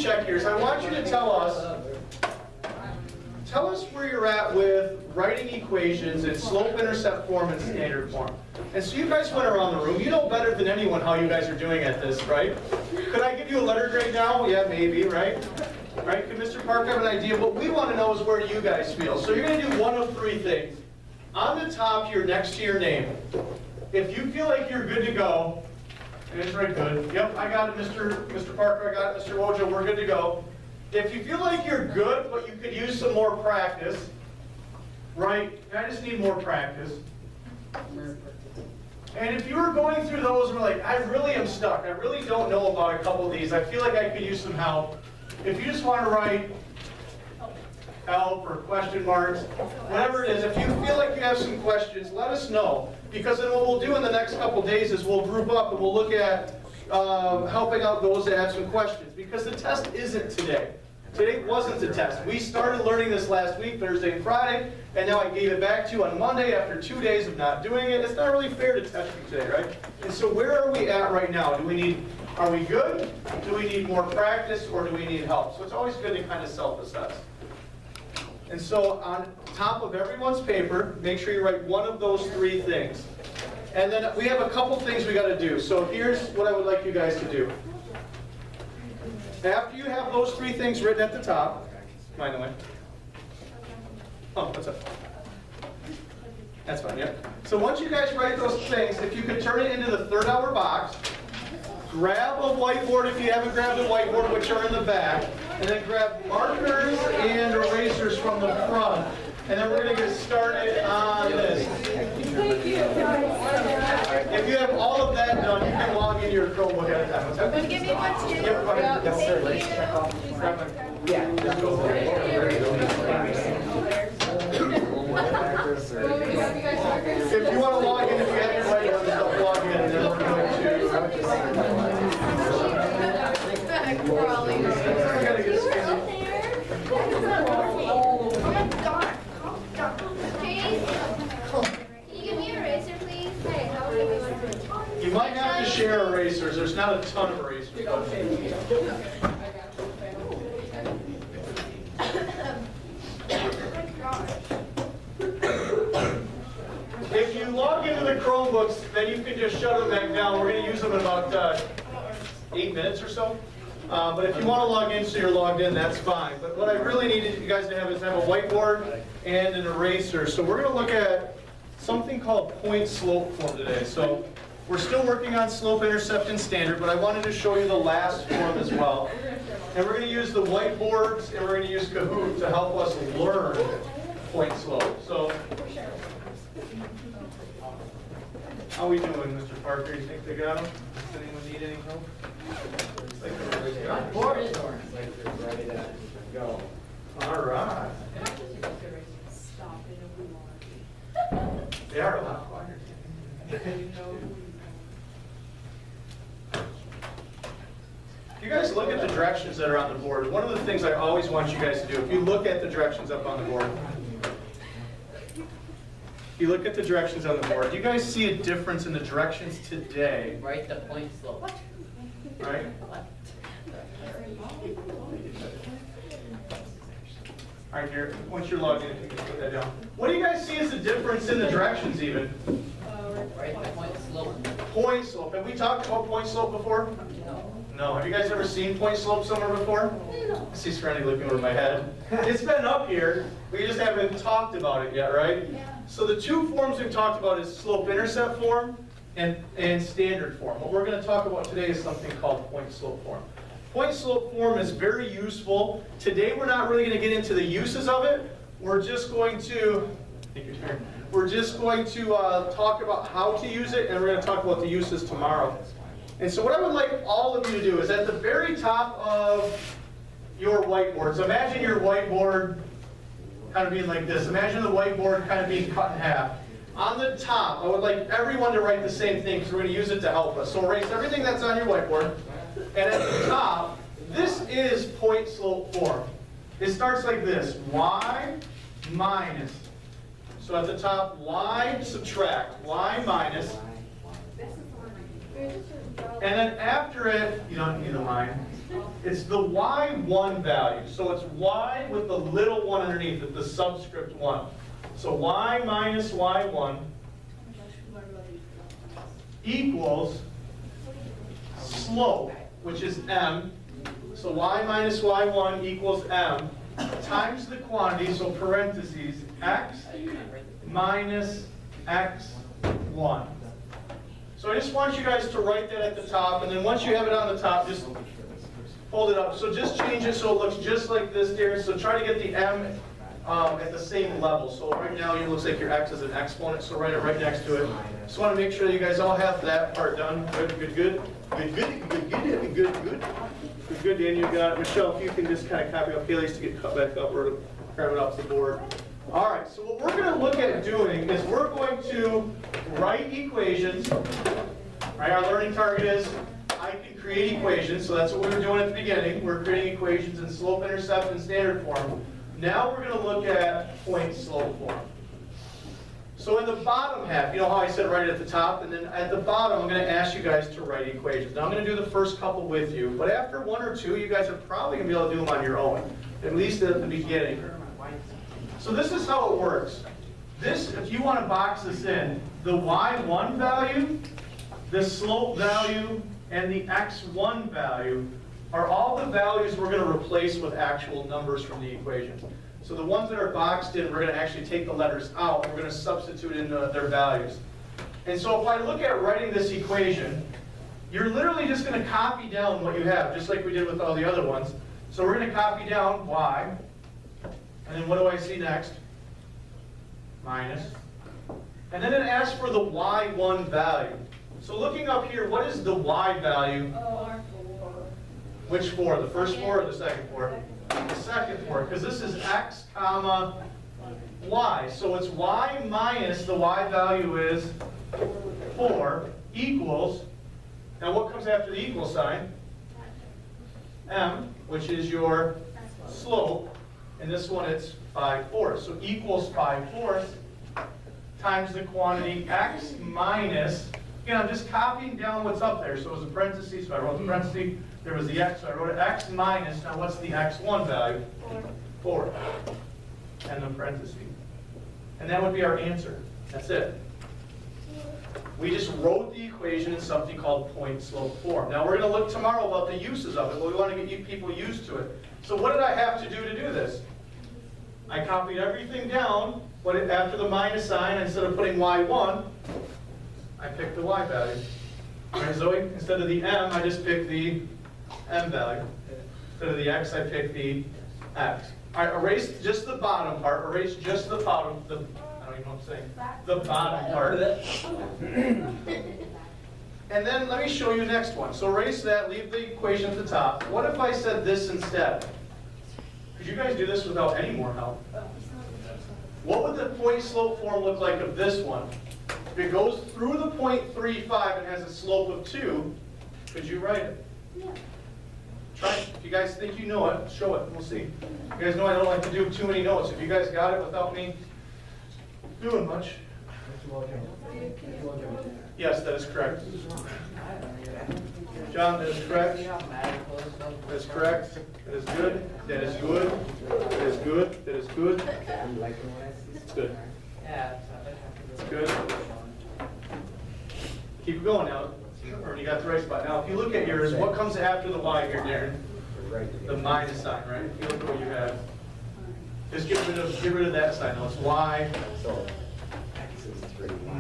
check here is I want you to tell us where you're at with writing equations in slope-intercept form and standard form. And so you guys went around the room. You know better than anyone how you guys are doing at this, right? Could I give you a letter grade now? Yeah, maybe, right? Right? Could Mr. Park have an idea? What we want to know is where do you guys feel? So you're going to do one of three things. On the top here, next to your name, if you feel like you're good to go, and it's right good. Yep, I got it, Mr. Parker, I got it, Mr. Wojo, we're good to go. If you feel like you're good, but you could use some more practice, right? I just need more practice. And if you were going through those and were like, I really am stuck, I really don't know about a couple of these, I feel like I could use some help. If you just want to write help or question marks, whatever it is, if you feel like you have some questions, let us know. Because then what we'll do in the next couple days is we'll group up and we'll look at helping out those that have some questions. Because the test isn't today. Today wasn't the test. We started learning this last week, Thursday and Friday, and now I gave it back to you on Monday after 2 days of not doing it. It's not really fair to test you today, right? And so where are we at right now? Are we good? Do we need more practice, or do we need help? So it's always good to kind of self-assess. And so on top of everyone's paper, make sure you write one of those three things. And then we have a couple things we got to do. So here's what I would like you guys to do. After you have those three things written at the top, mind the way. Oh, what's up? That's fine, yeah. So once you guys write those things, if you could turn it into the third hour box, grab a whiteboard if you haven't grabbed a whiteboard, which are in the back, and then grab markers and erasers from the front. And then we're going to get started on this. If you have all of that done, you can log into your Chromebook at a time. What's that? Give me one too. Yep, go ahead. Yes, sir. Just go for it. If you want to log in, if you have your whiteboard, just log in, and then we're going to... You might have to share erasers. There's not a ton of erasers. If you log into the Chromebooks, then you can just shut them back down. We're going to use them in about 8 minutes or so. But if you want to log in so you're logged in, that's fine. But what I really need you guys to have is have a whiteboard and an eraser. So we're going to look at something called point slope form today. So we're still working on slope, intercept, and standard, but I wanted to show you the last form as well. And we're going to use the whiteboards and we're going to use Kahoot to help us learn point slope. So how are we doing, Mr. Parker? You think they got them? Does anyone need any help? Ready to go. All right. They are a lot quieter. If you guys look at the directions that are on the board, one of the things I always want you guys to do, if you look at the directions up on the board, you look at the directions on the board, do you guys see a difference in the directions today? Right, the point slope. Right? All right, here, once you're logged in, you can put that down. What do you guys see as the difference in the directions even? Right, the point slope. Point slope. Have we talked about point slope before? No. No. Have you guys ever seen point slope somewhere before? No. I see Serenity looking over my head. It's been up here. We just haven't talked about it yet, right? Yeah. So the two forms we've talked about is slope-intercept form and standard form. What we're going to talk about today is something called point slope form. Point slope form is very useful. Today we're not really going to get into the uses of it. We're just going to, talk about how to use it, and we're going to talk about the uses tomorrow. And so what I would like all of you to do is at the very top of your whiteboards, imagine your whiteboard kind of being like this. Imagine the whiteboard kind of being cut in half. On the top, I would like everyone to write the same thing because we're going to use it to help us. So erase everything that's on your whiteboard. And at the top, this is point slope form. It starts like this, y minus. So at the top, y subtract, y minus. And then after it, you don't need a line. It's the y1 value. So it's y with the little one underneath it, the subscript 1. So y minus y1 equals slope, which is m. So y minus y1 equals m times the quantity, so parentheses, x minus x1. So I just want you guys to write that at the top, and then once you have it on the top, just hold it up. So just change it so it looks just like this, Darren. So try to get the m at the same level. So right now it looks like your x is an exponent, so write it right next to it. Just want to make sure that you guys all have that part done. Good, good, good. Good, good, good, good, good, good. Good, good, Dan, you got it. Michelle, if you can just kind of copy up Haley's to get cut back up or grab it off the board. All right, so what we're going to look at doing is we're going to write equations. Right, our learning target is I can create equations, so that's what we were doing at the beginning. We're creating equations in slope, intercept, and standard form. Now we're going to look at point slope form. So in the bottom half, you know how I said right at the top, and then at the bottom I'm going to ask you guys to write equations. Now I'm going to do the first couple with you, but after one or two, you guys are probably going to be able to do them on your own, at least at the beginning. So this is how it works. This, if you want to box this in, the y1 value, the slope value, and the x1 value are all the values we're going to replace with actual numbers from the equation. So the ones that are boxed in, we're going to actually take the letters out, and we're going to substitute in their values. And so if I look at writing this equation, you're literally just going to copy down what you have, just like we did with all the other ones. So we're going to copy down y, and then what do I see next? Minus. And then it asks for the y1 value. So looking up here, what is the y value? Which 4? The first 4 or the second 4? The second 4, because this is x comma y. So it's y minus the y value is 4 equals, now what comes after the equal sign? M, which is your slope. And this one it's 5/4. So equals 5/4 times the quantity x minus, again, I'm just copying down what's up there. So it was a parenthesis, so I wrote the parenthesis. There was the x, so I wrote it x minus. Now what's the x1 value? 4. And the parenthesis. And that would be our answer. That's it. We just wrote the equation in something called point slope form. Now we're going to look tomorrow about the uses of it, but we want to get you people used to it. So what did I have to do this? I copied everything down, but after the minus sign, instead of putting y1, I picked the y value. Right, Zoe? Instead of the m, I just picked the m value. Instead of the x, I picked the x. All right, erase just the bottom part. Erase just the bottom. I don't even know what I'm saying. The bottom part. And then let me show you the next one. So erase that, leave the equation at the top. What if I said this instead? Could you guys do this without any more help? What would the point slope form look like of this one? If it goes through the point 35 and has a slope of 2, could you write it? Yeah. Try it. If you guys think you know it, show it. We'll see. You guys know I don't like to do too many notes. If you guys got it without me doing much. Yes, that is correct. John, that is correct. That is correct. That is good. That is good. That is good. That is good. It's good. It's good. Keep going now. Or you got the right spot. Now, if you look at yours, what comes after the y here, Darren? The minus sign, right? If you look at what you have, just get rid of that sign. Now it's y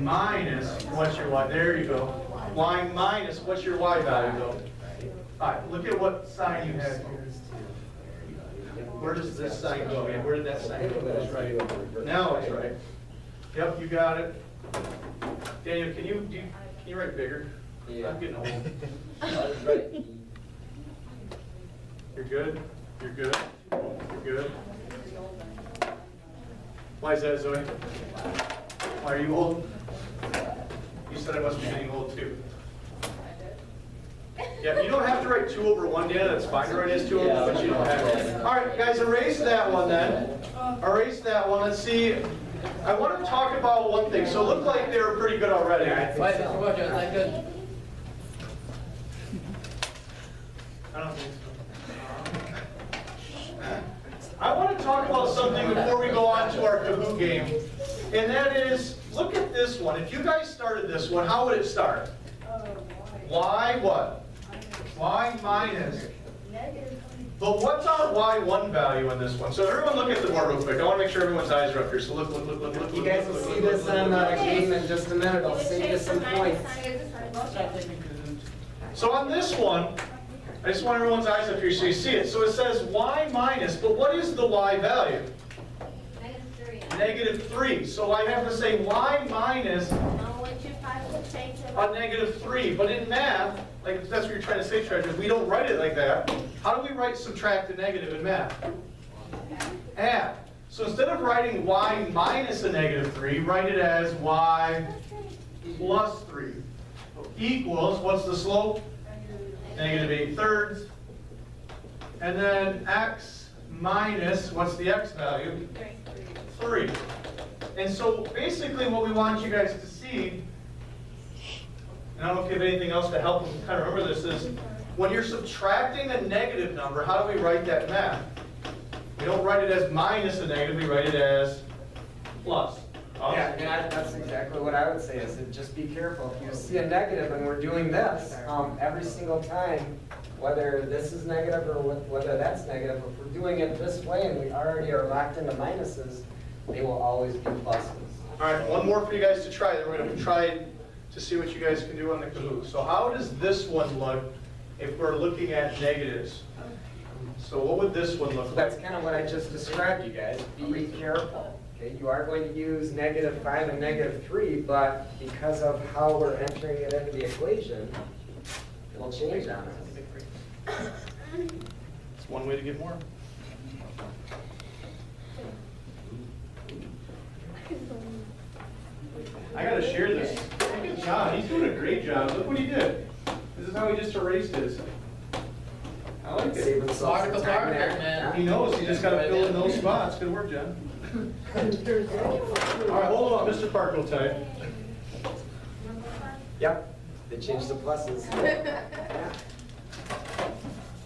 minus what's your y? There you go. Y minus what's your y value though? All right. Look at what sign you have here. Where does this sign go? Yeah, where did that sign go? That's right. Now it's right. Yep, you got it. Daniel, can you write bigger? Yeah. I'm getting old. That's right. You're good. You're good. You're good. Why is that, Zoe? Why are you old? You said I must be getting old too. Yeah, you don't have to write 2/1, Dan. That's fine to write as 2/1, but you don't have to. All right, guys, erase that one then. Erase that one. Let's see. I want to talk about one thing. So it looked like they were pretty good already. Why, Mr. Bojo, is that good? I don't think so. new game. And that is, look at this one. If you guys started this one, how would it start? Y what? Y minus. But what's our Y1 value in this one? So everyone look at the board real quick. I want to make sure everyone's eyes are up here. So look. You guys will see this on the game in just a minute. I'll save you some points. So on this one, I just want everyone's eyes up here so you see it. So it says Y minus, but what is the Y value? -3. So I have to say Y minus a -3. But in math, like if that's what you're trying to say, Treasure, we don't write it like that. How do we write subtract a negative in math? Add. So instead of writing Y minus a -3, write it as Y plus 3 equals, what's the slope? -8/3. And then X minus, what's the X value? 3. And so basically what we want you guys to see, and I don't know if you have anything else to help them kind of remember this, is when you're subtracting a negative number, how do we write that in math? We don't write it as minus a negative, we write it as plus. Yeah, and that's exactly what I would say, is that just be careful. If you see a negative and we're doing this, every single time, whether this is negative or whether that's negative, if we're doing it this way and we already are locked into minuses, they will always be pluses. All right, one more for you guys to try, then we're going to try to see what you guys can do on the Kahoot. So how does this one look if we're looking at negatives? So what would this one look like? That's kind of what I just described, you guys. Be careful. Okay, you are going to use -5 and -3, but because of how we're entering it into the equation, it'll change on us. It's one way to get more. I gotta share this. Good job. He's doing a great job. Look what he did. This is how he just erased his. I like it. Save himself some Article, time there. man. He knows. He just gotta fill in those spots. Good work, John. All right, hold on. Mr. Parker will tell you. Yep, they changed the pluses. Let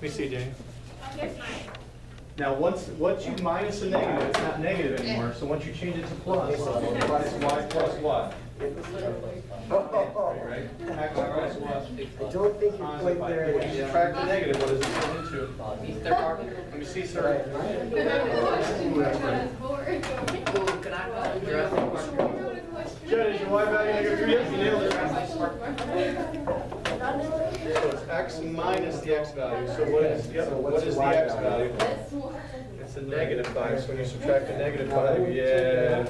me see, Jane. Now, once you minus a negative, it's not negative anymore. So once you change it to plus, it's y plus what? Right? X plus what? I don't think you're quite there When you yet. subtract the negative, what does it turn into? Mr. Parker. Let me see, sir. Can I call you Jurassic Park? Jen, is your y value -3? Yes, you nailed it. So it's x minus the x value. So what is, what is the x value? It's a -5. So when you subtract the -5, yeah.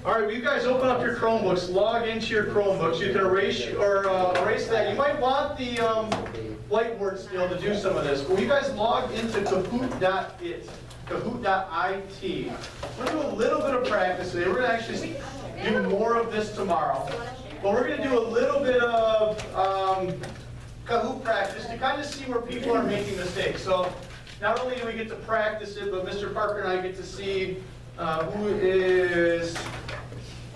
All right, well, you guys open up your Chromebooks, log into your Chromebooks. You can erase erase that. You might want the whiteboard still to do some of this. But you guys log into Kahoot.it, Kahoot.it. We're going to do a little bit of practice today. We're going to actually do more of this tomorrow. But we're going to do a little bit of Kahoot practice to kind of see where people are making mistakes. So not only do we get to practice it, but Mr. Parker and I get to see who is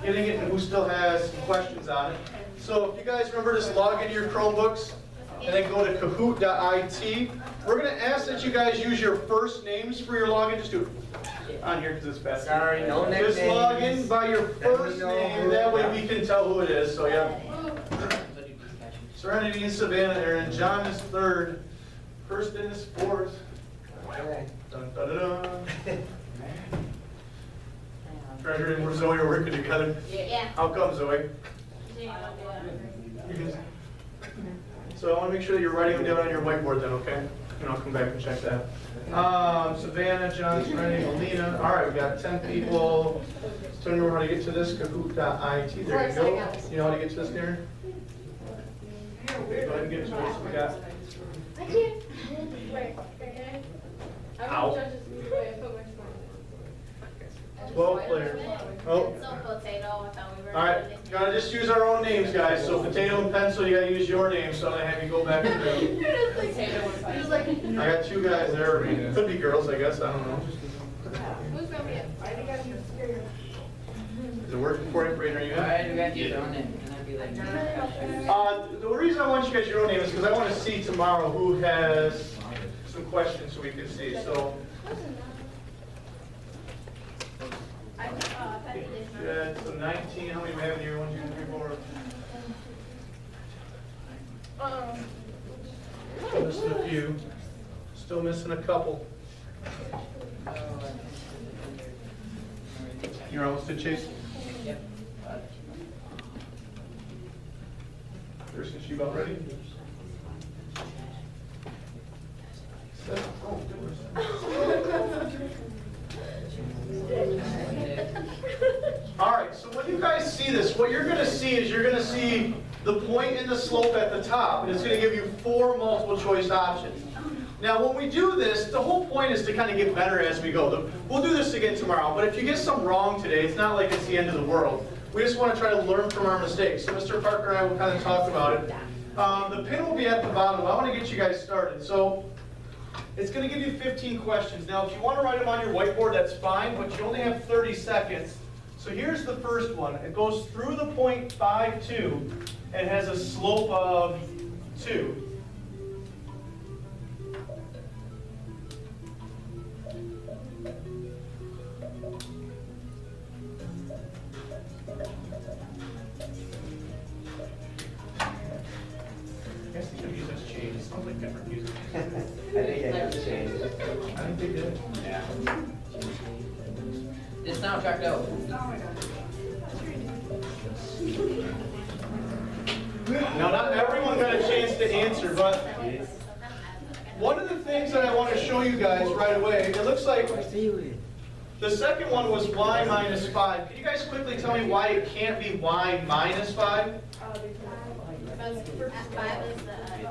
getting it and who still has questions on it. So if you guys remember, just log into your Chromebooks and then go to Kahoot.it. We're going to ask that you guys use your first names for your login. Just do it on here because it's fast. Sorry, no nicknames. Just log in by your first name. That way we can tell who it is. So yeah. Serenity and Savannah, Aaron. John is third. Kirsten is fourth. Okay. Dun, dun, dun, dun. Treasure and Zoe are working together. Yeah. How come, Zoe? So I want to make sure that you're writing them down on your whiteboard then, okay? And I'll come back and check that. Savannah, John, Serenity, Melina. All right, we got 10 people. Tell me how to get to this, Kahoot.it. There you go. You know how to get to this, Darren? Okay, go ahead and get to it. So we got. I can't. Wait, okay. Ow. 12 players. Oh. So potato, I thought we were. All right, you gotta just use our own names, guys. So potato and pencil, you gotta use your name. So I'm gonna have you go back and do. I got 2 guys there. Could be girls, I guess. I don't know. Who's gonna be it? I think I'm scared. Is it working for you, Brayden? Are you All in? right, we got your own name. Can I be like? The reason I want you guys your own name is because I want to see tomorrow who has some questions so we can see. So Good, so 19, how many do we have in here? 1, 2, 3, 4. Missing a few. Still missing a couple. You're almost to Chase. Yep. First, is she about ready? Set. Oh, all right, so when you guys see this, what you're going to see is you're going to see the point and the slope at the top, and it's going to give you 4 multiple choice options. Now, when we do this, the whole point is to kind of get better as we go. We'll do this again tomorrow, but if you get some wrong today, it's not like it's the end of the world. We just want to try to learn from our mistakes. So Mr. Parker and I will kind of talk about it. The pin will be at the bottom. I want to get you guys started. So it's going to give you 15 questions. Now, if you want to write them on your whiteboard, that's fine, but you only have 30 seconds. So here's the first one. It goes through the point 5, 2, and has a slope of 2. I guess the music has changed. It sounds like different music. I think it has changed. I think they did. Yeah. It's soundtrack though. Now, not everyone got a chance to answer, but one of the things that I want to show you guys right away, it looks like the second one was y minus 5. Can you guys quickly tell me why it can't be y minus 5?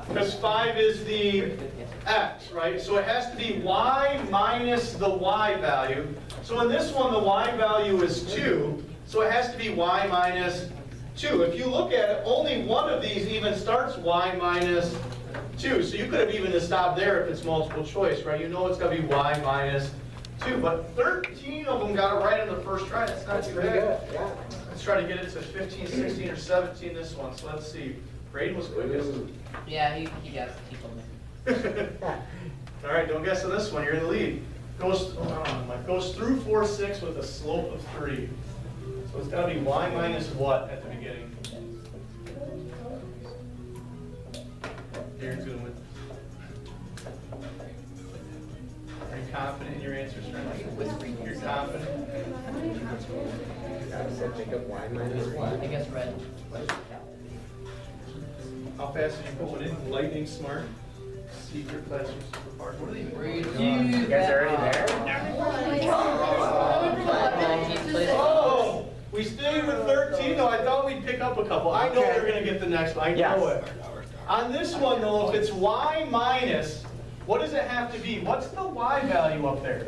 Because 5 is the x, right? So it has to be y minus the y value. So in this one, the y value is 2, so it has to be y minus 2. If you look at it, only one of these even starts y minus 2. So you could have even stopped there if it's multiple choice, right? You know it's got to be y minus 2. But 13 of them got it right in the first try. That's not too bad. Yeah. Let's try to get it to 15, 16, or 17 this one. So let's see. Braden was quickest. Yeah, he guessed. He told me. All right, don't guess on this one. You're in the lead. Goes through 4, 6 with a slope of 3. So it's got to be y minus what at the beginning? Aaron's going with. Are you confident in your answers, friend? You're confident? I said think of y minus what? I guess red. How fast did you put one in? Lightning smart. Secret classroom super park. What are they You guys are already there? Oh, we stayed with 13. No, I thought we'd pick up a couple. I know we're going to get the next one. I know it. On this one, though, if it's y minus, what does it have to be? What's the y value up there?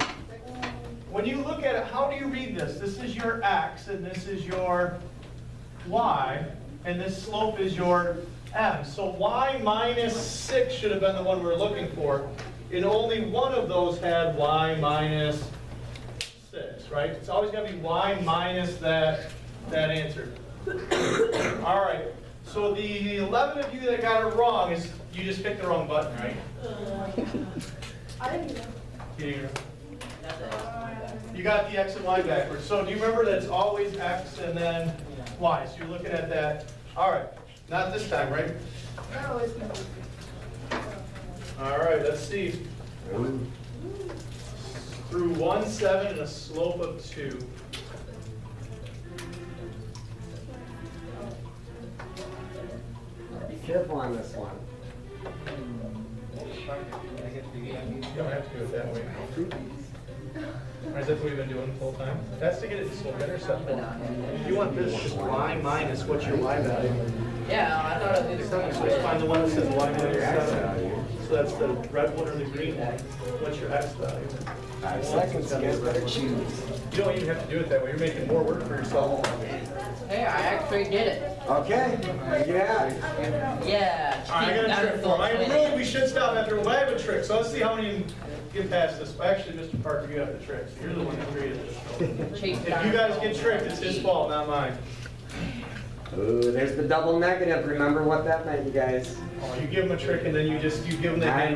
When you look at it, how do you read this? This is your x, and this is your y, and this slope is your m. So y minus 6 should have been the one we're looking for. And only one of those had y minus 6, right? It's always going to be y minus that answer. All right. So the 11 of you that got it wrong is you just picked the wrong button, right? I didn't know. You didn't know. You got the x and y backwards. So do you remember that it's always x and then y? So you're looking at that. All right. Not this time, right? No, it's not. All right, let's see. Through 1, 7 and a slope of 2. Be careful on this one. You don't have to do it that way. Or is that what we've been doing the whole time? That's to get it to slope intercept. You want this just y minus what's your y value? Yeah, I thought it was So just find the one that says y minus 7. So that's the red one or the green one. What's your x value? 5 seconds, you guys better choose. You don't even have to do it that way. You're making more work for yourself. Hey, I actually did it. Okay, yeah. Yeah. I got a trick for him. We should stop after, but I have a trick. So let's see how many get past this. Actually, Mr. Parker, you have the trick. So you're the one that created this. If you guys get tricked, it's his fault, not mine. Ooh, there's the double negative. Remember what that meant, you guys. Oh, you give him a trick and then you give him the hand.